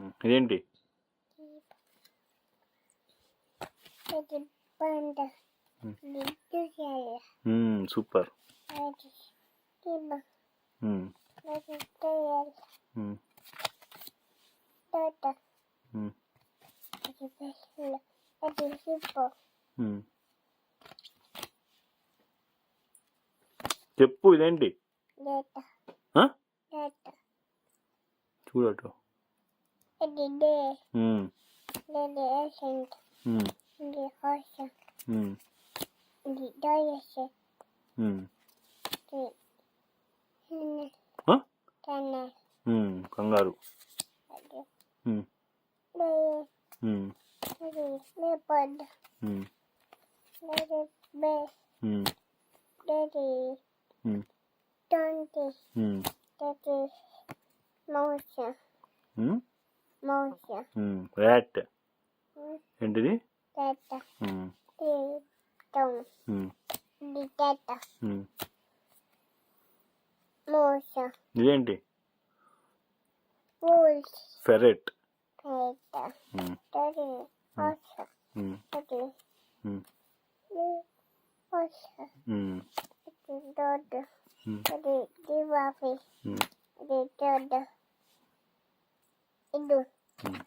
ఇదేంటి? ఇది పంట. గిట్టు చేయాలి. సూపర్. అది తిమ్మ. ఉమ్, అది చేయాలి. ఉమ్, తోట. ఉమ్, అది పెసలు. అది సిప్పు. ఉమ్. చెప్పు ఇదేంటి? డేట. ఆ? డేట. చూడటు. ఇది డే. ఉమ్, ఇది ఏసెంట్. ఉమ్, ఇది హార్స్. ఉమ్, ఇది డోయస్. ఉమ్. ఇది ఆ? టన్నర్. కంగారు. అది ఉమ్, డోయస్. ఉమ్, అది లేపర్డ్. ఉమ్, అది బేస్. ఉమ్, అది ఉమ్, donkey. ఉమ్, అది mouse. ఉమ్, Mouse. ర్యాట్. ఏంటిది? Tata. Um, Tom. Um, The tata. Um. Mouse. ఇదేంటి? Wolf. ఫెరెట్. Tata. ఉమ్, Daddy. Horse. ఉమ్, Daddy. ఉమ్, Horse. ఉమ్, Daddy. Dog. ఉమ్, Daddy. Giraffe. ఉమ్, Daddy. Dog. Idu. ఉమ్.